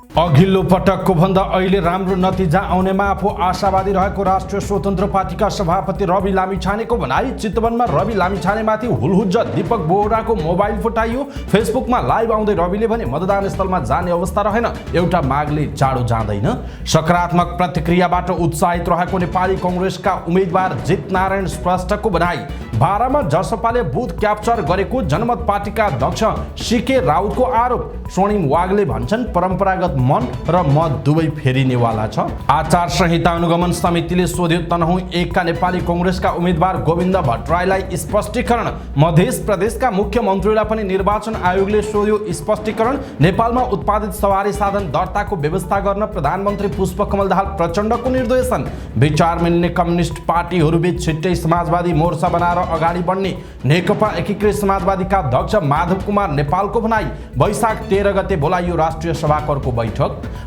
अघिल्लो पटकको भन्दा अहिले राम्रो नतिजा आउनेमा आफू आशावादी रहेको राष्ट्रिय स्वतन्त्र पार्टीका सभापति रवि लामिछानेको भनाई। चितवनमा रवि लामिछानेमाथि हुलहुज्ज दीपक बोहराको मोबाइल फुटाइयो। फेसबुकमा लाइभ आउँदै रविले भने मतदान स्थलमा जाने अवस्था रहेन, एउटा मागले चाँडो जाँदैन। सकारात्मक प्रतिक्रियाबाट उत्साहित रहेको नेपाली कांग्रेसका उम्मेदवार जित नारायण श्रेष्ठको भनाई। बारामा जसपाले बुथ क्याप्चर गरेको जनमत पार्टीका अध्यक्ष सीके राउतको आरोप। स्वर्णिम वागले भन्छन् परम्परागत मन र मत दुवै फेरिनेवाला छ। आचार संहिता अनुगमन समितिले सोध्यो तनहुँ 1 का नेपाली कांग्रेसका उम्मेदवार गोविन्द भट्टराईलाई स्पष्टीकरण। मध्य प्रदेशका मुख्यमन्त्रीलाई पनि निर्वाचन आयोगले सोध्यो स्पष्टीकरण। नेपालमा उत्पादित सवारी साधन दर्ताको व्यवस्था गर्न प्रधानमन्त्री पुष्पकमल दाहाल प्रचण्डको निर्देशन। विचार मिल्ने कम्युनिस्ट पार्टीहरूबीच छिट्टै समाजवादी मोर्चा बनाएर अगाडि बढ्ने नेकपा एकीकृत समाजवादीका अध्यक्ष माधव कुमार नेपालको भनाई। वैशाख 13 गते बोलाइयो राष्ट्रिय सभाकरको बैठक।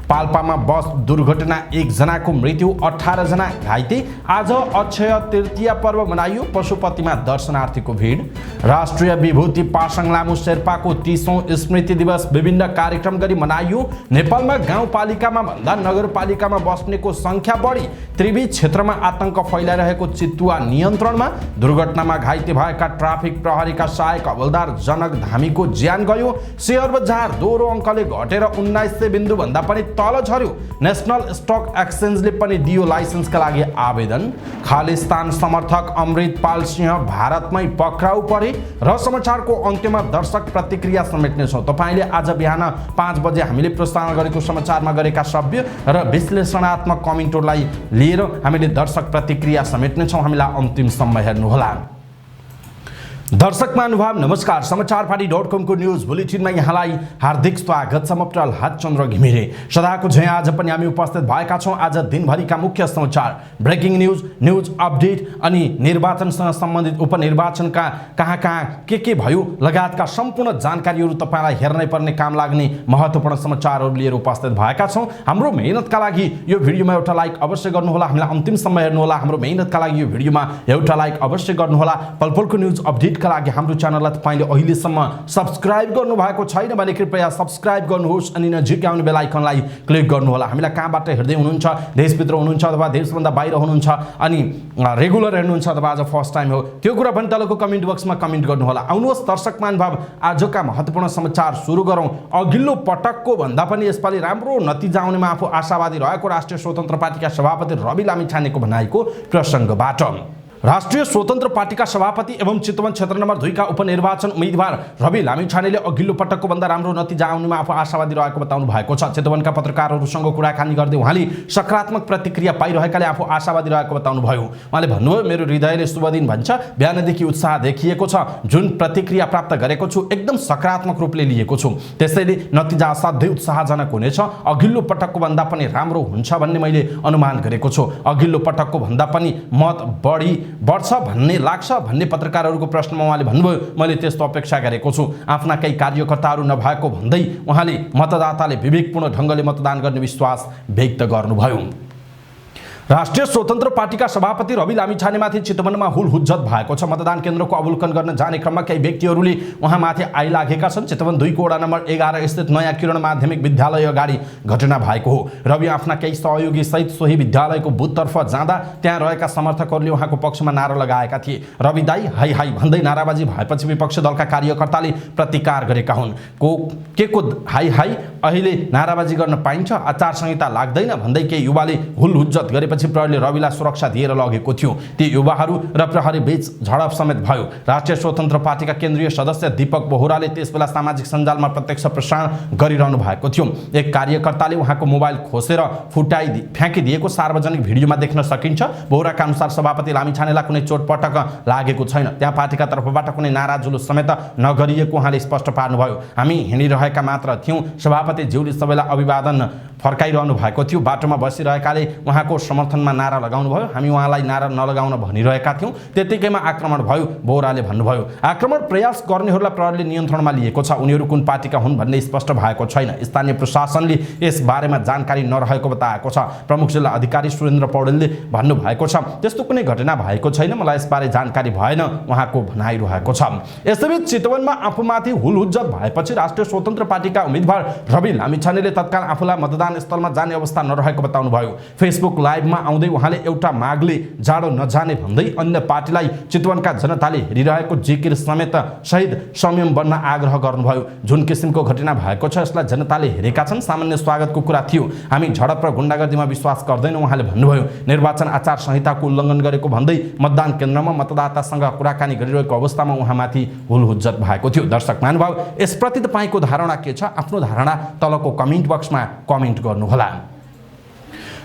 पाल्पामा बस दुर्घटना 1 जनाको मृत्यु, 18 जना घाइते। आज अक्षय तृतीया पर्व मनाइयो, पशुपतिमा दर्शनार्थीको भिड। राष्ट्रिय विभूति पासाङ लामो शेर्पाको 30औं स्मृति दिवस विभिन्न कार्यक्रम गरी मनाइयो। नेपालमा गाउँपालिकामा भन्दा नगरपालिकामा बस्नेको संख्या बढी। त्रिवी क्षेत्रमा आतंक फैलाइरहेको चितुवा नियन्त्रणमा। दुर्घटनामा घाइते भएका ट्राफिक प्रहरीका सहायक हवलदार जनक धामीको ज्यान गयो। शेयर बजार दोहोरो अङ्कले घटेर 1900 बिन्दु भन्दा पनि तल झर्यो। नेशनल स्टक एक्सचेन्जले पनि दियो लाइसेन्सका लागि आवेदन। खालिस्तान समर्थक अमृतपाल सिंह भारतमै पक्राउ परे। र समाचारको अन्त्यमा दर्शक प्रतिक्रिया समेट्नेछौँ। तपाईँले आज बिहान 5 बजे हामीले प्रसारण गरेको समाचारमा गरेका सभ्य र विश्लेषणात्मक कमेन्टहरूलाई लिएर हामीले दर्शक प्रतिक्रिया समेट्नेछौँ। हामीलाई अन्तिमसम्म हेर्नुहोला। दर्शक महानुभाव नमस्कार। समाचारपाटी.com को न्यूज बुलेटिनमा यहाँलाई हार्दिक स्वागत छ। म प्रहलाद चन्द्र घिमिरे। सदाको झैं आज पनि हामी उपस्थित भएका छौँ। आज दिनभरिका मुख्य समाचार, ब्रेकिङ न्यूज अपडेट अनि निर्वाचनसँग सम्बन्धित उपनिर्वाचनका कहाँ के भयो लगायतका सम्पूर्ण जानकारीहरू तपाईँलाई हेर्नै पर्ने काम लाग्ने महत्त्वपूर्ण समाचारहरू लिएर उपस्थित भएका छौँ। हाम्रो मेहनतका लागि यो भिडियोमा एउटा लाइक अवश्य गर्नुहोला। हामीलाई अन्तिमसम्म हेर्नुहोला। हाम्रो मेहनतका लागि यो भिडियोमा एउटा लाइक अवश्य गर्नुहोला। पलपलको न्यूज अपडेट का लागि हाम्रो च्यानललाई तपाईले अहिलेसम्म सब्स्क्राइब गर्नु भएको छैन भने कृपया सब्स्क्राइब गर्नुहोस् अनि नजिकै आउने बेल आइकनलाई क्लिक गर्नुहोला। हामीलाई कहाँबाट हेर्दै हुनुहुन्छ, देशभित्र हुनुहुन्छ अथवा देशभन्दा बाहिर हुनुहुन्छ अनि रेगुलर हेर्नुहुन्छ अथवा आज फर्स्ट टाइम हो, त्यो कुरा पनि तलको कमेन्ट बक्समा कमेन्ट गर्नुहोला। आउनुहोस् दर्शक महानुभाव, आजका महत्त्वपूर्ण समाचार सुरु गरौँ। अघिल्लो पटकको भन्दा पनि यसपालि राम्रो नतिजा आउनेमा आफू आशावादी रहेको राष्ट्रिय स्वतन्त्र पार्टीका सभापति रवि लामिछानेको भनाइको प्रसङ्गबाट। राष्ट्रिय स्वतन्त्र पार्टीका सभापति एवं चितवन क्षेत्र नम्बर 2 का उपनिर्वाचन उम्मेदवार रवि लामिछानेले अघिल्लो पटकको भन्दा राम्रो नतिजा आउनेमा आफू आशावादी रहेको बताउनु भएको छ। चितवनका पत्रकारहरूसँग कुराकानी गर्दै उहाँले सकारात्मक प्रतिक्रिया पाइरहेकाले आफू आशावादी रहेको बताउनु भयो। उहाँले भन्नुभयो, मेरो हृदयले शुभ दिन भन्छ। बिहानदेखि उत्साह देखिएको छ। जुन प्रतिक्रिया प्राप्त गरेको छु एकदम सकारात्मक रूपले लिएको छु। त्यसैले नतिजा असाध्यै उत्साहजनक हुनेछ। अघिल्लो पटकको भन्दा पनि राम्रो हुन्छ भन्ने मैले अनुमान गरेको छु। अघिल्लो पटकको भन्दा पनि मत बढ्छ भन्ने लाग्छ भन्ने पत्रकारहरूको प्रश्नमा उहाँले भन्नुभयो, मैले त्यस्तो अपेक्षा गरेको छु। आफ्ना केही कार्यकर्ताहरू नभएको भन्दै उहाँले मतदाताले विवेकपूर्ण ढङ्गले मतदान गर्ने विश्वास व्यक्त गर्नुभयो। राष्ट्रिय स्वतन्त्र पार्टीका सभापति रवि लामिछानेमाथि चितवनमा हुलहुज्जत भएको छ। मतदान केन्द्रको अवलोकन गर्न जाने क्रममा केही व्यक्तिहरूले उहाँमाथि आइलागेका छन्। चितवन 2 को वडा नम्बर 11 स्थित नयाँ किरण माध्यमिक विद्यालय अगाडि घटना भएको हो। रवि आफ्ना केही सहयोगी सहित सोही विद्यालयको बुथतर्फ जाँदा त्यहाँ रहेका समर्थकहरूले उहाँको पक्षमा नारा लगाएका थिए। रवि दाई हाई हाई भन्दै नाराबाजी भएपछि विपक्षी दलका कार्यकर्ताले प्रतिकार गरेका हुन्। को हाई हाई, अहिले नाराबाजी गर्न पाइन्छ, आचार संहिता लाग्दैन भन्दै केही युवाले हुलहुज्जत गरेपछि प्रहरीले रविलाई सुरक्षा दिएर लगेको थियो। ती युवाहरू र प्रहरी बीच झडप समेत भयो। राष्ट्रिय स्वतन्त्र पार्टीका केन्द्रीय सदस्य दीपक बोहराले त्यसबेला सामाजिक सञ्जालमा प्रत्यक्ष प्रसारण गरिरहनु भएको थियो। एक कार्यकर्ताले उहाँको मोबाइल खोसेर फ्याँकिदिएको सार्वजनिक भिडियोमा देख्न सकिन्छ। बोहराका अनुसार सभापति लामिछानेलाई कुनै चोटपटक लागेको छैन। त्यहाँ पार्टीका तर्फबाट कुनै नारा जुलुस समेत नगरिएको उहाँले स्पष्ट पार्नुभयो। हामी हिँडिरहेका मात्र थियौँ। सभापति ज्यूले सबैलाई अभिवादन फर्काइरहनु भएको थियो। बाटोमा बसिरहेकाले उहाँको समर्थनमा नारा लगाउनु भयो। हामी उहाँलाई नारा नलगाउन भनिरहेका थियौँ। त्यतिकैमा आक्रमण भयो, बोहराले भन्नुभयो। आक्रमण प्रयास गर्नेहरूलाई प्रहरीले नियन्त्रणमा लिएको छ। उनीहरू कुन पार्टीका हुन् भन्ने स्पष्ट भएको छैन। स्थानीय प्रशासनले यस बारेमा जानकारी नरहेको बताएको छ। प्रमुख जिल्ला अधिकारी सुरेन्द्र पौडेलले भन्नुभएको छ, त्यस्तो कुनै घटना भएको छैन, मलाई यसबारे जानकारी भएन उहाँको भनाइरहेको छ। यसैबीच चितवनमा आफूमाथि हुलहुज्जत भएपछि राष्ट्रिय स्वतन्त्र पार्टीका उम्मेदवार रवि रवि लामिछानेले तत्काल आफूलाई मतदान स्थलमा जाने अवस्था नरहेको बताउनुभयो। फेसबुक लाइभमा आउँदै उहाँले एउटा मागले जाडो नजाने भन्दै अन्य पार्टीलाई चितवनका जनताले हेरिरहेको जिकिर समेत सहित संयम बन्न आग्रह गर्नुभयो। जुन किसिमको घटना भएको छ यसलाई जनताले हेरेका छन्, सामान्य स्वागतको कुरा थियो। हामी झडप र गुण्डागर्दीमा विश्वास गर्दैनौँ उहाँले भन्नुभयो। निर्वाचन आचार संहिताको उल्लङ्घन गरेको भन्दै मतदान केन्द्रमा मतदातासँग कुराकानी गरिरहेको अवस्थामा उहाँमाथि हुलहुज्जत भएको थियो। दर्शक महानुभाव, यसप्रति तपाईँको धारणा के छ? आफ्नो धारणा तलको कमेन्ट बक्समा कमेन्ट गर्नुहोला।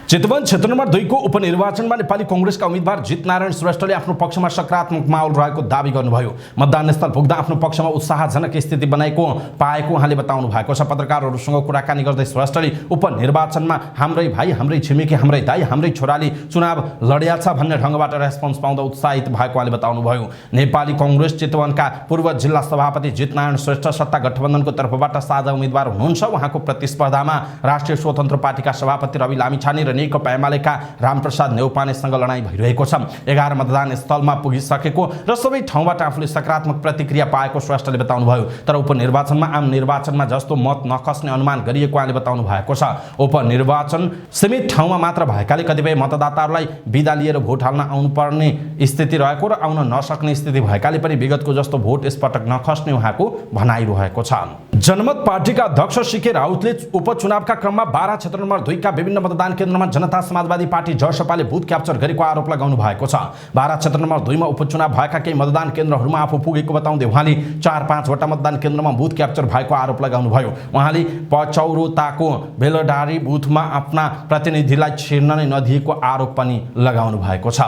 चितवन क्षेत्र नम्बर 2 को उपनिर्वाचनमा नेपाली कांग्रेसका उम्मेदवार जितनारायण श्रेष्ठले आफ्नो पक्षमा सकारात्मक माहौल रहेको दावी गर्नुभयो। मतदान स्थल पुग्दा आफ्नो पक्षमा उत्साहजनक स्थिति बनाएको पाएको उहाँले बताउनु भएको छ। पत्रकारहरूसँग कुराकानी गर्दै श्रेष्ठले उपनिर्वाचनमा हाम्रै भाइ, हाम्रै छिमेकी, हाम्रै दाइ, हाम्रै छोराले चुनाव लड्या छ भन्ने ढङ्गबाट रेस्पोन्स पाउँदा उत्साहित भएको उहाँले बताउनुभयो। नेपाली कांग्रेस चितवनका पूर्व जिल्ला सभापति जितनारायण श्रेष्ठ सत्ता गठबन्धनको तर्फबाट साझा उम्मेदवार हुनुहुन्छ। उहाँको प्रतिस्पर्धामा राष्ट्रिय स्वतन्त्र पार्टीका सभापति रवि लामिछाने र नेकपा एमालेका रामप्रसाद नेउपानेसँग लडाईँ भइरहेको छ। 11 मतदान स्थलमा पुगिसकेको र सबै ठाउँबाट आफूले सकारात्मक प्रतिक्रिया पाएको श्रेष्ठले बताउनुभयो। तर उपनिर्वाचनमा आम निर्वाचनमा जस्तो मत नखस्ने अनुमान गरिएको उहाँले बताउनु भएको छ। उपनिर्वाचन सीमित ठाउँमा मात्र भएकाले कतिपय मतदाताहरूलाई बिदा लिएर भोट हाल्न आउनुपर्ने स्थिति रहेको र आउन नसक्ने स्थिति भएकाले पनि विगतको जस्तो भोट यसपटक नखस्ने उहाँको भनाइरहेको छ। जनमत पार्टीका अध्यक्ष सीके राउतले उपचुनावका क्रममा बारा क्षेत्र नम्बर 2 का विभिन्न मतदान केन्द्रमा जनता समाजवादी पार्टी जसपाले बुथ क्याप्चर गरेको आरोप लगाउनु भएको छ। बारा क्षेत्र नम्बर 2 मा उपचुनाव भएका केही मतदान केन्द्रहरूमा आफू पुगेको बताउँदै उहाँले 4-5 वटा मतदान केन्द्रमा बुथ क्याप्चर भएको आरोप लगाउनुभयो। उहाँले पचौरोताको बेलडारी बुथमा आफ्ना प्रतिनिधिलाई छिर्न नै नदिएको आरोप पनि लगाउनु भएको छ।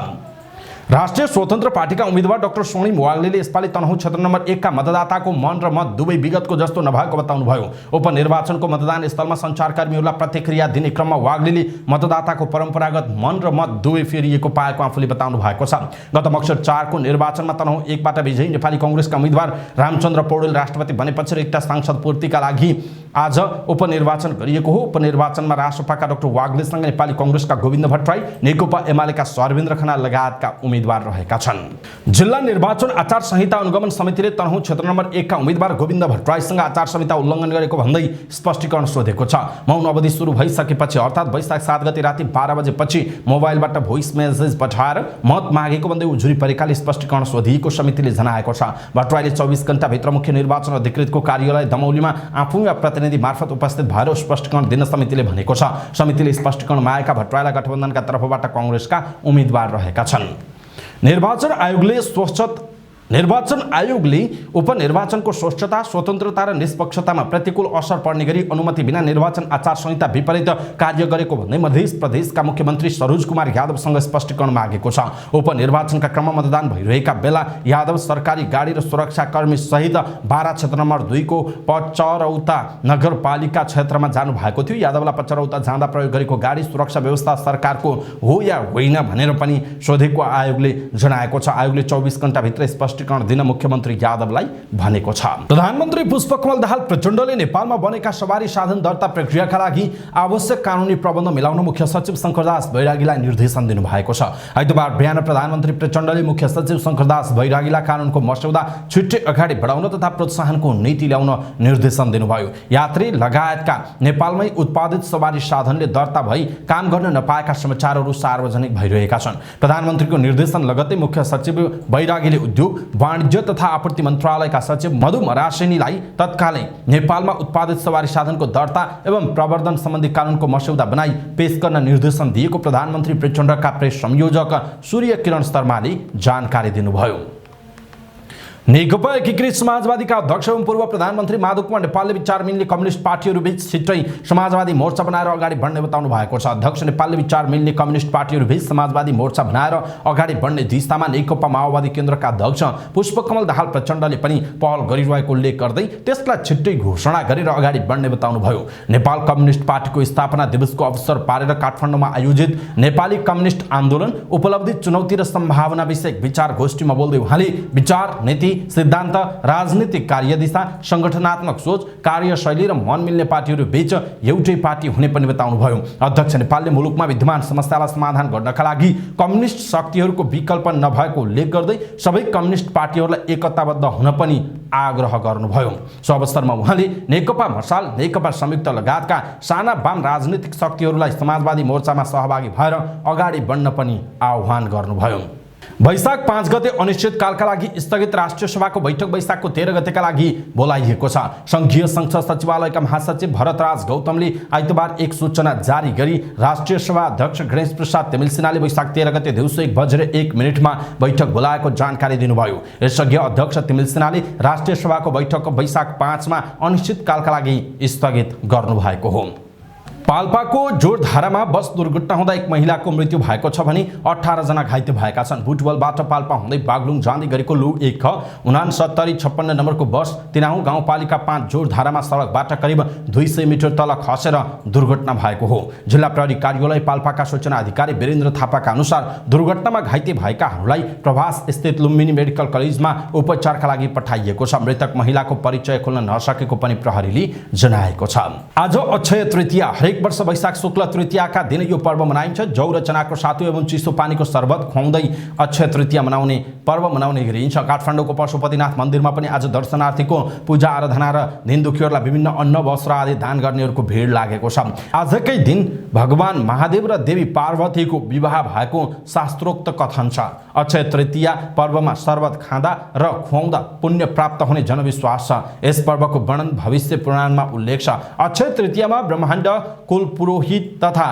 राष्ट्रिय स्वतन्त्र पार्टीका उम्मेदवार डाक्टर स्वर्णिम वाग्लेले यसपालि तनहुँ क्षेत्र नम्बर 1 का मतदाताको मन र मत दुवै विगतको जस्तो नभएको बताउनुभयो। उपनिर्वाचनको मतदान स्थलमा सञ्चारकर्मीहरूलाई प्रतिक्रिया दिने क्रममा वाग्लेले मतदाताको परम्परागत मन र मत दुवै फेरिएको पाएको आफूले बताउनु भएको छ। गत मक्सिर 4 को निर्वाचनमा तनहुँ 1 बाट विजयी नेपाली कांग्रेसका उम्मेदवार रामचन्द्र पौडेल राष्ट्रपति बनेपछि रिक्त सांसद पूर्तिका लागि आज उपनिर्वाचन गरिएको हो। उपनिर्वाचनमा राष्ट्रपाका डाक्टर वाग्लेसँग नेपाली कांग्रेसका गोविन्द भट्टराई, नेकपा एमालेका सर्वेन्द्र खनाल लगायतका उम्मेदवार रहेका छन्। जिल्ला निर्वाचन आचार संहिता अनुगमन समितिले तनहुँ क्षेत्र नम्बर 1 का उम्मेदवार गोविन्द भट्टराईसँग आचार संहिता उल्लङ्घन गरेको भन्दै स्पष्टीकरण सोधेको छ। मौन अवधि सुरु भइसकेपछि अर्थात् वैशाख 7 गते राति 12 बजेपछि मोबाइलबाट भोइस मेसेज पठाएर मत मागेको भन्दै उजुरी परेकाले स्पष्टीकरण सोधिएको समितिले जनाएको छ। भट्टराईले 24 घण्टाभित्र मुख्य निर्वाचन अधिकृतको कार्यालय दमौलीमा आफू या प्रतिनिधि मार्फत उपस्थित भएर स्पष्टीकरण दिन समितिले भनेको छ। समितिले स्पष्टीकरण मागेका भट्टराईलाई गठबन्धनका तर्फबाट कांग्रेसका उम्मेदवार रहेका छन्। निर्वाचन आयोगले उपनिर्वाचनको स्वच्छता, स्वतन्त्रता र निष्पक्षतामा प्रतिकूल असर पर्ने गरी अनुमति बिना निर्वाचन आचार संहिता विपरीत कार्य गरेको भन्दै मध्य प्रदेशका मुख्यमन्त्री सरोज कुमार यादवसँग स्पष्टीकरण मागेको छ। उपनिर्वाचनका क्रममा मतदान भइरहेका बेला यादव सरकारी गाडी र सुरक्षाकर्मी सहित बारा क्षेत्र नम्बर 2 को पचरौता नगरपालिका क्षेत्रमा जानु भएको थियो। यादवलाई पचरौता जाँदा प्रयोग गरेको गाडी सुरक्षा व्यवस्था सरकारको हो या होइन भनेर पनि सोधेको आयोगले जनाएको छ। आयोगले 24 घण्टाभित्र स्पष्टीकरण दिन मुख्यमन्त्री यादवलाई भनेको छ। प्रधानमन्त्री पुष्पकमल दाहाल प्रचण्डले नेपालमा बनेका सवारी साधन दर्ता प्रक्रियाका लागि आवश्यक कानुनी प्रबन्ध मिलाउन मुख्य सचिव शंकरदास बैरागीलाई निर्देशन दिनुभएको छ। आइतबार बिहान प्रधानमन्त्री प्रचण्डले मुख्य सचिव शंकरदास बैरागीलाई कानुनको मस्यौदा छिट्टै अगाडि बढाउन तथा प्रोत्साहनको नीति ल्याउन निर्देशन दिनुभयो। यात्री लगायतका नेपालमै उत्पादित सवारी साधनले दर्ता भई काम गर्न नपाएका समाचारहरू सार्वजनिक भइरहेका छन्। प्रधानमन्त्रीको निर्देशन लगत्तै मुख्य सचिव बैरागीले उद्योग, वाणिज्य तथा आपूर्ति मन्त्रालयका सचिव मधु मरासेनीलाई तत्कालै नेपालमा उत्पादित सवारी साधनको दर्ता एवं प्रवर्धन सम्बन्धी कानुनको मस्यौदा बनाई पेश गर्न निर्देशन दिएको प्रधानमन्त्री प्रचण्डका प्रेस संयोजक सूर्य किरण शर्माले जानकारी दिनुभयो। नेकपा एकीकृत समाजवादीका अध्यक्ष एवं पूर्व प्रधानमन्त्री माधव कुमार नेपालले विचार मिल्ने कम्युनिस्ट पार्टीहरू बीच छिट्टै समाजवादी मोर्चा बनाएर अगाडि बढ्ने बताउनु भएको छ। अध्यक्ष नेपालले विचार मिल्ने कम्युनिस्ट पार्टीहरू बीच समाजवादी मोर्चा बनाएर अगाडि बढ्ने दिशामा नेकपा माओवादी केन्द्रका अध्यक्ष पुष्पकमल दाहाल प्रचण्डले पनि पहल गरिरहेको उल्लेख गर्दै त्यसलाई छिट्टै घोषणा गरेर अगाडि बढ्ने बताउनुभयो। नेपाल कम्युनिस्ट पार्टीको स्थापना दिवसको अवसर पारेर काठमाडौँमा आयोजित नेपाली कम्युनिस्ट आन्दोलन उपलब्धि, चुनौती र सम्भावना विषयक विचार गोष्ठीमा बोल्दै उहाँले विचार, नीति सिद्धान्त, राजनीतिक कार्यदिशा, संगठनात्मक सोच, कार्यशैली र मन मिल्ने पार्टीहरू बीच एउटै पार्टी हुने पनि बताउनुभयो। अध्यक्ष नेपालले मुलुकमा विद्यमान समस्यालाई समाधान गर्नका लागि कम्युनिस्ट शक्तिहरूको विकल्प नभएको उल्लेख गर्दै सबै कम्युनिस्ट पार्टीहरूलाई एकताबद्ध हुन पनि आग्रह गर्नुभयो। सो अवसरमा उहाँले नेकपा मसाल, नेकपा संयुक्त लगायतका साना वाम राजनीतिक शक्तिहरूलाई समाजवादी मोर्चामा सहभागी भएर अगाडि बढ्न पनि आह्वान गर्नुभयो। वैशाख 5 गते अनिश्चितकालका लागि स्थगित राष्ट्रिय सभाको बैठक वैशाखको 13 गतेका लागि बोलाइएको छ। संघीय संसद सचिवालयका महासचिव भरतराज गौतमले आइतबार एक सूचना जारी गरी राष्ट्रिय सभा अध्यक्ष गणेश प्रसाद तिमिल सिन्हाले वैशाख 13 गते दिउँसो 1:01 बैठक बोलाएको जानकारी दिनुभयो। यसअघि अध्यक्ष तिमिल सिन्हाले राष्ट्रिय सभाको बैठक वैशाख 5 मा अनिश्चितकालका लागि स्थगित गर्नुभएको हो। पाल्पाको जोरधारामा बस दुर्घटना हुँदा एक महिलाको मृत्यु भएको छ भने 18 जना घाइते भएका छन्। बुटवलबाट पाल्पा हुँदै बागलुङ जाँदै गरेको लु 1 6956 नम्बरको बस तिनाउ गाउँपालिका 5 जोरधारामा सडकबाट करिब 200 मिटर तल खसेर दुर्घटना भएको हो। जिल्ला प्रहरी कार्यालय पाल्पाका सूचना अधिकारी वीरेन्द्र थापाका अनुसार दुर्घटनामा घाइते भएकाहरूलाई प्रभास स्थित लुम्बिनी मेडिकल कलेजमा उपचारका लागि पठाइएको छ। मृतक महिलाको परिचय खोल्न नसकेको पनि प्रहरीले जनाएको छ। आज अक्षय तृतीया। हरेक वर्ष वैशाख शुक्ल तृतीयाका दिन यो पर्व मनाइन्छ। जौ र चनाको सातु एवं चिसो पानीको शरबत खुवाउँदै अक्षय तृतीया पर्व मनाउने गरिन्छ। काठमाडौँको पशुपतिनाथ मन्दिरमा पनि आज दर्शनार्थीको पूजा आराधना र दिन दुखीहरूलाई विभिन्न अन्न वस्त्र आदि दान गर्नेहरूको भिड लागेको छ। आजकै दिन भगवान महादेव र देवी पार्वतीको विवाह भएको शास्त्रोक्त कथन छ। अक्षय तृतीया पर्वमा शरबत खाँदा र खुवाउँदा पुण्य प्राप्त हुने जनविश्वास छ। यस पर्वको वर्णन भविष्य पुराणमा उल्लेख छ। अक्षय तृतीयामा ब्रह्माण्ड कुल पुरोहित तथा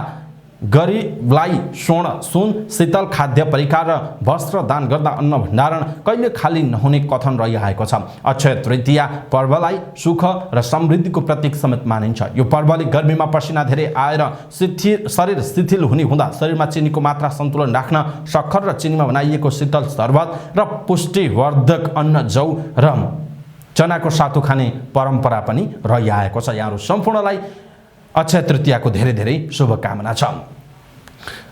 गरीबलाई स्वर्ण, सुन, शीतल खाद्य परिकार र वस्त्र दान गर्दा अन्न भण्डारण कहिले खाली नहुने कथन रहिआएको छ। अक्षय तृतीया पर्वलाई सुख र समृद्धिको प्रतीक समेत मानिन्छ। यो पर्वले गर्मीमा पसिना धेरै आएर शरीर शिथिल हुने हुँदा शरीरमा चिनीको मात्रा सन्तुलन राख्न सक्खर र चिनीमा बनाइएको शीतल शरबत र पुष्टिवर्धक अन्न जौ र चनाको सातु खाने परम्परा पनि रहिआएको छ। यहाँहरू सम्पूर्णलाई अक्षय तृतीयाको धेरै धेरै शुभकामना छ।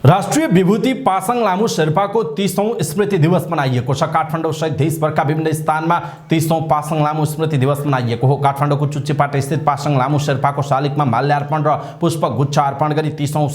राष्ट्रिय विभूति पासाङ लामु शेर्पाको 30औं स्मृति दिवस मनाइएको छ। काठमाडौँ सहित देशभरका विभिन्न स्थानमा 30औं पासाङ लामु स्मृति दिवस मनाइएको हो। काठमाडौँको चुच्चेपाटा स्थित पासाङ लामु शेर्पाको शालिगमा माल्यार्पण र पुष्पगुच्छ अर्पण गरी 30औं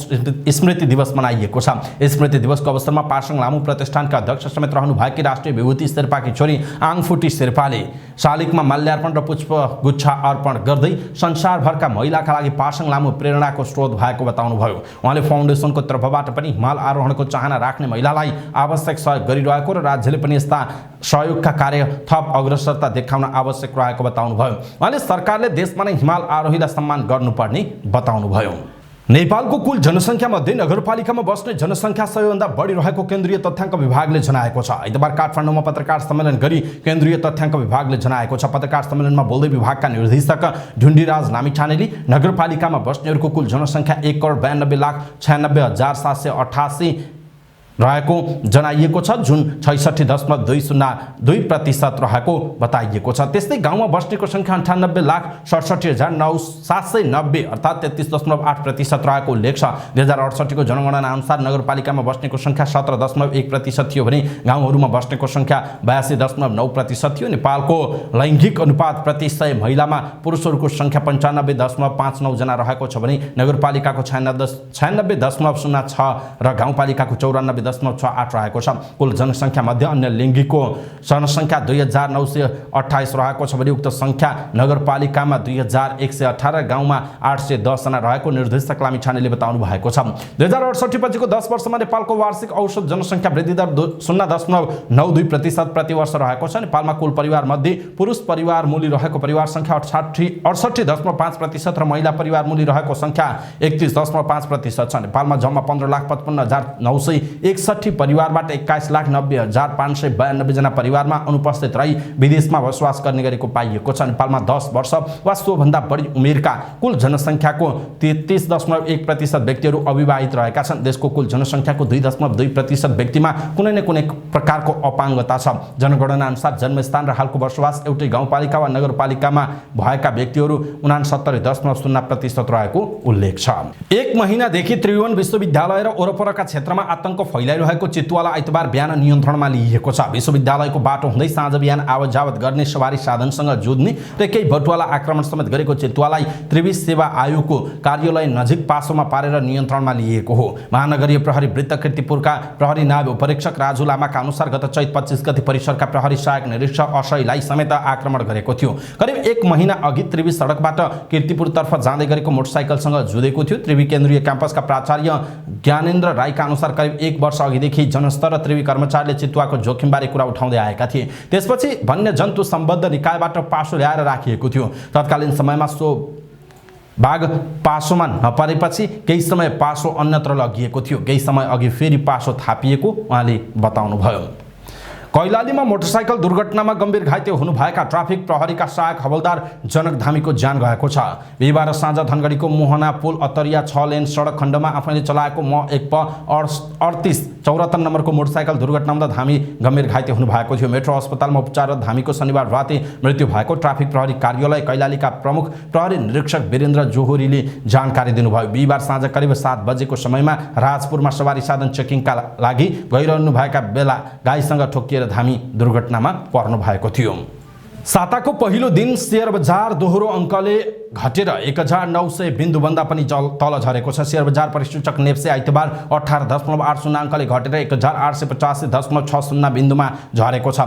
स्मृति दिवस मनाइएको छ। स्मृति दिवसको अवसरमा पासाङ लामु प्रतिष्ठानका अध्यक्ष समेत रहनुभएकी राष्ट्रिय विभूति शेर्पाकी छोरी आङफुटी शेर्पाले शालिगमा माल्यार्पण र पुष्पगुच्छ अर्पण गर्दै संसारभरका महिलाका लागि पासाङ लामु प्रेरणाको स्रोत भएको बताउनुभयो। उहाँले फाउन्डेसनको तर्फबाट पनि हिमाल आरोहणको चाहना राख्ने महिलालाई आवश्यक सहयोग गरिरहेको र राज्यले पनि यस्ता सहयोगका कार्य थप अग्रसरता देखाउन आवश्यक रहेको बताउनुभयो। उहाँले सरकारले देशमा नै हिमाल आरोहीलाई सम्मान गर्नुपर्ने बताउनुभयो। नेपालको कुल जनसङ्ख्या मध्ये नगरपालिकामा बस्ने जनसङ्ख्या सबैभन्दा बढी रहेको केन्द्रीय तथ्याङ्क विभागले जनाएको छ। आइतबार काठमाडौँमा पत्रकार सम्मेलन गरी केन्द्रीय तथ्याङ्क विभागले जनाएको छ। पत्रकार सम्मेलनमा बोल्दै विभागका निर्देशक ढुण्डीराज लामिछानेले नगरपालिकामा बस्नेहरूको कुल जनसङ्ख्या 1,92,96,788 रहेको जनाइएको छ, जुन 66.202% रहेको बताइएको छ। त्यस्तै गाउँमा बस्नेको संख्या 98,67,790 अर्थात् 33.8% रहेको उल्लेख छ। 2068 को जनगणना अनुसार नगरपालिकामा बस्नेको संख्या 17.1% थियो भने गाउँहरूमा बस्नेको संख्या 82.9% थियो। नेपालको लैङ्गिक अनुपात प्रति 100 महिलामा पुरुषहरूको संख्या 95.59 जना रहेको छ भने नगरपालिकाको 96.06 र गाउँपालिकाको 94.68 रहेको छ। कुल जनसङ्ख्या मध्ये अन्य लिङ्गीको जनसङ्ख्या 2928 रहेको छ भने उक्त संख्या नगरपालिकामा 2118, गाउँमा 810 जना रहेको निर्देशक लामिछानेले बताउनु भएको छ। 2068 पछिको 10 वर्षमा नेपालको वार्षिक औसत जनसङ्ख्या वृद्धि दर 0.92% प्रति वर्ष रहेको छ। नेपालमा कुल परिवार मध्ये पुरुष परिवार मूली रहेको परिवार संख्या 68.5% र महिला परिवार मूली रहेको संख्या 31.5% छ। नेपालमा जम्मा 15,55,961 परिवारबाट 21,90,592 जना परिवारमा अनुपस्थित रही विदेशमा बसोबास गर्ने गरेको पाइएको छ। नेपालमा 10 वर्ष वा सोभन्दा बढी उमेरका कुल जनसङ्ख्याको 33.1% व्यक्तिहरू अविवाहित रहेका छन्। देशको कुल जनसङ्ख्याको 2.2% व्यक्तिमा कुनै न कुनै प्रकारको अपाङ्गता छ। जनगणना अनुसार जन्मस्थान र हालको बसोबास एउटै गाउँपालिका वा नगरपालिकामा भएका व्यक्तिहरू 69.0% रहेको उल्लेख छ। एक महिनादेखि त्रिभुवन विश्वविद्यालय र वरपरका क्षेत्रमा आतंक फैलाइरहेको चितुवालाई आइतबार बिहान नियन्त्रणमा लिएको छ। विश्वविद्यालयको बाटो हुँदै साँझ बिहान आवत जावत गर्ने सवारी साधनसँग जुझ्ने र केही बटुवाला आक्रमण समेत गरेको चितुवालाई त्रिवी सेवा आयोगको कार्यालय नजिक पासोमा पारेर नियन्त्रणमा लिएको हो। महानगरीय प्रहरी वृत्त कीर्तिपुरका प्रहरी नायब उपरीक्षक राजु लामाका अनुसार गत चैत 25 गते परिसरका प्रहरी सहायक निरीक्षक असैलाई समेत आक्रमण गरेको थियो। करिब 1 महिना अघि त्रिवी सडकबाट कीर्तिपुरतर्फ जाँदै गरेको मोटरसाइकलसँग जुधेको थियो। त्रिवी केन्द्रीय क्याम्पसका प्राचार्य ज्ञानेन्द्र राईका अनुसार करिब 1 वर्ष अघिदेखि जनस्तर र त्रिवी कर्मचारीले चितुवाको जोखिमबारे कुरा उठाउँदै आएका थिए। त्यसपछि वन्यजन्तु सम्बद्ध निकायबाट पासो ल्याएर राखिएको थियो। तत्कालीन समयमा सो बाघ पासोमा नपरेपछि केही समय पासो अन्यत्र लगिएको थियो। केही समय अघि फेरि पासो थापिएको उहाँले बताउनुभयो। कैलालीमा मोटरसाइकल दुर्घटनामा गम्भीर घाइते हुनुभएका ट्राफिक प्रहरीका सहायक हवलदार जनक धामीको ज्यान गएको छ। बिहिबार साँझ धनगढीको मोहना पुल अत्तरिया 6 लेन सडक खण्डमा आफैले चलाएको M1 3874 नम्बरको मोटरसाइकल दुर्घटनामा धामी गम्भीर घाइते हुनुभएको थियो। मेट्रो अस्पतालमा उपचार धामीको शनिबार राति मृत्यु भएको ट्राफिक प्रहरी कार्यालय कैलालीका प्रमुख प्रहरी निरीक्षक वीरेन्द्र जोहोरीले जानकारी दिनुभयो। बिहिबार साँझ करिब 7 बजेको समयमा राजपुरमा सवारी साधन चेकिङका लागि गइरहनुभएका बेला गाईसँग ठोकिएर धामी दुर्घटनामा पर्नु भएको थियो। साताको पहिलो दिन शेयर बजार दोहोरो अङ्कले घटेर 1900 बिन्दुभन्दा पनि तल झरेको छ। शेयर बजार परिसूचक नेप्से आइतबार 18.80 अङ्कले घटेर 1885.60 बिन्दुमा झरेको छ।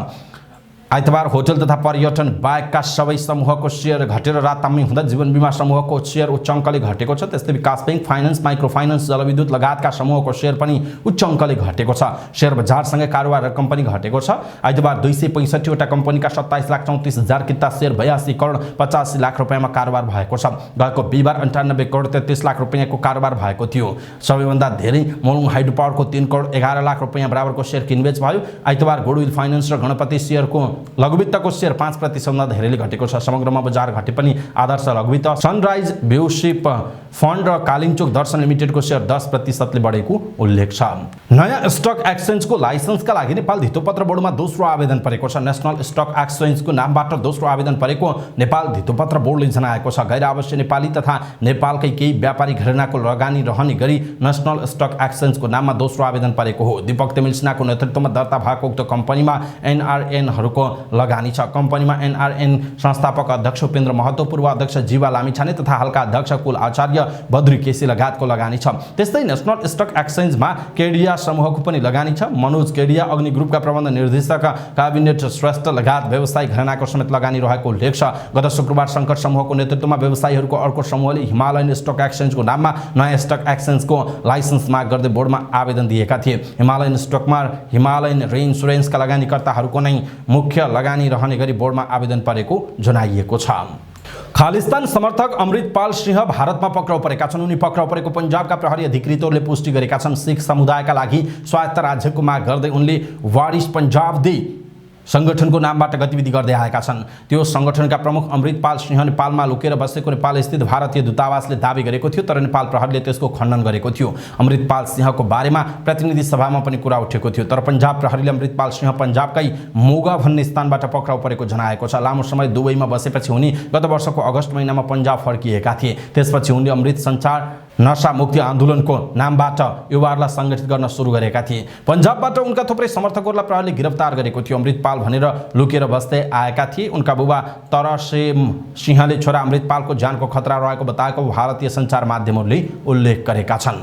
आइतबार होटल तथा पर्यटन बाहेकका सबै समूहको शेयर घटेर रातामी हुँदा जीवन बीमा समूहको शेयर उच्च अङ्कले घटेको छ। त्यस्तै विकास बैंक, फाइनान्स, माइक्रो फाइनान्स, जलविद्युत लगायतका समूहको शेयर पनि उच्च अङ्कले घटेको छ। शेयर बजारसँगै कारोबार रकम पनि घटेको छ। आइतबार 265 वटा कम्पनीका 27,34,000 किता शेयर 82 करोड 85 लाख रुपियाँमा कारोबार भएको छ। गएको बिहिबार 98 करोड 33 लाख रुपियाँको कारोबार भएको थियो। सबैभन्दा धेरै मोलुङ हाइड्रो पावरको 3 करोड 11 लाख रुपियाँ बराबरको शेयर किनबेच भयो। आइतबार गुडविल फाइनान्स र गणपति शेयरको लघुवित्तको शेयर 5% धेरैले घटेको छ। समग्रमा बजार घटे पनि आदर्श लघुवित्त, सनराइज भ्यूशिप फन्ड र कालिङचोक दर्शन लिमिटेडको शेयर 10% बढेको उल्लेख छ। नयाँ स्टक एक्सचेन्जको लाइसेन्सका लागि नेपाल धितोपत्र बोर्डमा दोस्रो आवेदन परेको छ। नेशनल स्टक एक्सचेन्जको नामबाट दोस्रो आवेदन परेको नेपाल धितोपत्र बोर्डले जनाएको छ। गैर आवश्यक नेपाली तथा नेपालकै केही व्यापारी घरानाको लगानी रहने गरी नेशनल स्टक एक्सचेन्जको नाममा दोस्रो आवेदन परेको हो। दीपक तेमिल सिन्हाको नेतृत्वमा दर्ता भएको उक्त कम्पनीमा NRNहरूको लगानी छ। कम्पनीमा NRN संस्थापक अध्यक्ष उपेन्द्र महतो, पूर्व अध्यक्ष जीवा लामिछाने तथा हालका अध्यक्ष कुल आचार्य बद्री केसी लगायतको लगानी छ। त्यस्तै नेशनल स्टक एक्सचेन्जमा केडिया समूहको पनि लगानी छ। मनोज केडिया अग्नि ग्रुपका प्रबन्ध निर्देशक काबिनेट श्रेष्ठ लगायत व्यवसायी घरानाको समेत लगानी रहेको उल्लेख छ। गत शुक्रबार शङ्कर समूहको नेतृत्वमा व्यवसायीहरूको अर्को समूहले हिमालयन स्टक एक्सचेन्जको नाममा नयाँ स्टक एक्सचेन्जको लाइसेन्स माग गर्दै बोर्डमा आवेदन दिएका थिए। हिमालयन स्टकमा हिमालयन रेइन्स्योरेन्सका लगानीकर्ताहरूको नै मुख्य लगानी रहने गरी बोर्डमा आवेदन परेको जनाइएको छ। खालिस्तान समर्थक अमृतपाल सिंह भारतमा पक्राउ परेका छन्। उनी पक्राउ परेको पन्जाबका प्रहरी अधिकृतहरूले पुष्टि गरेका छन्। सिख समुदायका लागि स्वायत्त राज्यको माग गर्दै उनले वारिस पन्जाब दे संगठनको नामबाट गतिविधि गर्दै आएका छन्। त्यो संगठनका प्रमुख अमृतपाल सिंह नेपालमा लुकेर बसेको नेपाल स्थित भारतीय दूतावासले दावी गरेको थियो, तर नेपाल प्रहरीले त्यसको खण्डन गरेको थियो। अमृतपाल सिंहको बारेमा प्रतिनिधि सभामा पनि कुरा उठेको थियो, तर पन्जाब प्रहरीले अमृतपाल सिंह पन्जाबकै मोगा भन्ने स्थानबाट पक्राउ परेको जनाएको छ। लामो समय दुबईमा बसेपछि उनी गत वर्षको अगस्त महिनामा पन्जाब फर्किएका थिए। त्यसपछि उनले अमृत सञ्चार नशा मुक्ति आन्दोलनको नामबाट युवाहरूलाई सङ्गठित गर्न सुरु गरेका थिए। पन्जाबबाट उनका थुप्रै समर्थकहरूलाई प्रहरीले गिरफ्तार गरेको थियो। अमृतपाल भनेर लुकेर बस्दै आएका थिए। उनका बुबा तरसेम सिंहले छोरा अमृतपालको ज्यानको खतरा रहेको बताएको भारतीय सञ्चार माध्यमहरूले उल्लेख गरेका छन्।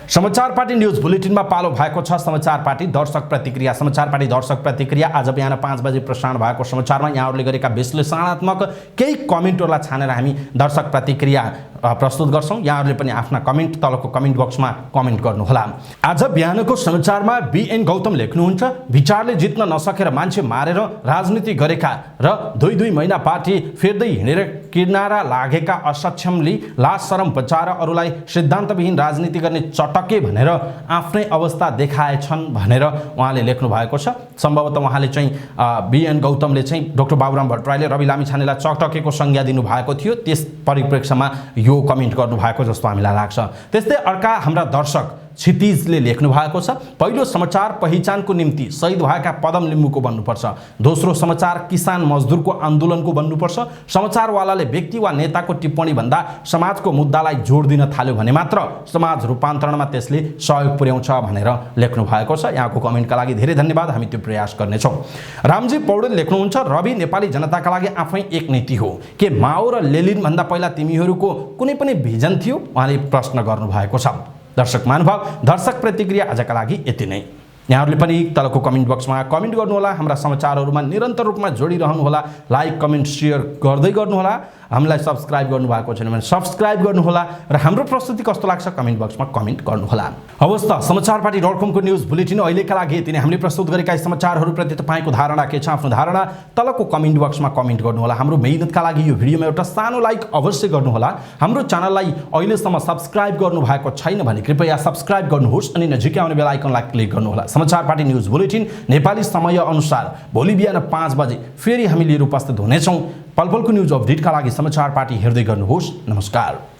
समाचार पार्टी न्यूज बुलेटिनमा पालो भएको छ समाचार पार्टी दर्शक प्रतिक्रिया। समाचार पार्टी दर्शक प्रतिक्रिया आज बिहान 5 बजे प्रसारण भएको समाचारमा यहाँहरूले गरेका विश्लेषणात्मक केही कमेन्टहरूलाई छानेर हामी दर्शक प्रतिक्रिया प्रस्तुत गर्छौं। यहाँहरूले पनि आफ्ना कमेन्ट तलको कमेन्ट बक्समा कमेन्ट गर्नुहोला। आज बिहानको समाचारमा BN गौतम लेख्नुहुन्छ, विचारले जित्न नसकेर मान्छे मारेर राजनीति गरेका र 2-2 महिना पार्टी फेर्दै हिँडेर किनारा लागेका असक्षमले लाज शरम बचाएर अरूलाई सिद्धान्तविहीन राजनीति गर्ने चटके भनेर आफ्नै अवस्था देखाएछन् भनेर उहाँले लेख्नु भएको छ। सम्भवतः उहाँले चाहिँ BN गौतमले चाहिँ डाक्टर बाबुराम भट्टराईले रवि लामिछानेलाई चटकेको संज्ञा दिनुभएको थियो, त्यस परिप्रेक्ष्यमा यो कमेन्ट गर्नुभएको जस्तो हामीलाई लाग्छ। त्यस्तै अर्का हाम्रा दर्शक क्षितिजले लेख्नु भएको छ। पहिलो समाचार पहिचानको निम्ति शहीद भएका पदम लिम्बूको बन्नुपर्छ। दोस्रो समाचार किसान मजदुरको आन्दोलनको बन्नुपर्छ। समाचारवालाले व्यक्ति वा नेताको टिप्पणी भन्दा समाजको मुद्दालाई जोड दिन थाल्यो भने मात्र समाज रूपान्तरणमा त्यसले सहयोग पुर्याउँछ भनेर लेख्नु भएको छ। यहाँको कमेन्टका लागि धेरै धन्यवाद। हामी त्यो प्रयास गर्नेछौँ। रामजी पौडेल लेख्नुहुन्छ, रवि नेपाली जनताका लागि आफै एक नीति हो के माओ र लेलिन भन्दा पहिला तिमीहरूको कुनै पनि भिजन थियो? उहाँले प्रश्न गर्नु भएको छ। दर्शक महानुभाव, दर्शक प्रतिक्रिया आजका लागि यति नै। यहाँहरूले पनि तलको कमेन्ट बक्समा कमेन्ट गर्नुहोला। हाम्रा समाचारहरूमा निरन्तर रूपमा जोडिरहनुहोला। लाइक कमेन्ट सेयर गर्दै गर्नुहोला। हामीलाई सब्स्क्राइब गर्नुभएको छैन भने सब्स्क्राइब गर्नुहोला र हाम्रो प्रस्तुति कस्तो लाग्छ कमेन्ट बक्समा कमेन्ट गर्नुहोला। हवस् त, समाचारपाटी.com को न्युज बुलेटिन अहिलेका लागि यति नै। हामीले प्रस्तुत गरेका समाचारहरूप्रति तपाईँको धारणा के छ? आफ्नो धारणा तलको कमेन्ट बक्समा कमेन्ट गर्नुहोला। हाम्रो मेहनतका लागि यो भिडियोमा एउटा सानो लाइक अवश्य गर्नुहोला। हाम्रो च्यानललाई अहिलेसम्म सब्स्क्राइब गर्नुभएको छैन भने कृपया सब्स्क्राइब गर्नुहोस् अनि नजिकै आउने बेल आइकनलाई क्लिक गर्नुहोला। समाचारपाटी न्युज बुलेटिन नेपाली समय अनुसार भोलि बिहान 5 बजे फेरि हामी लिएर उपस्थित हुनेछौँ। पलपलको न्युज अपडेटका लागि समाचार पार्टी हेर्दै गर्नुहोस्। नमस्कार।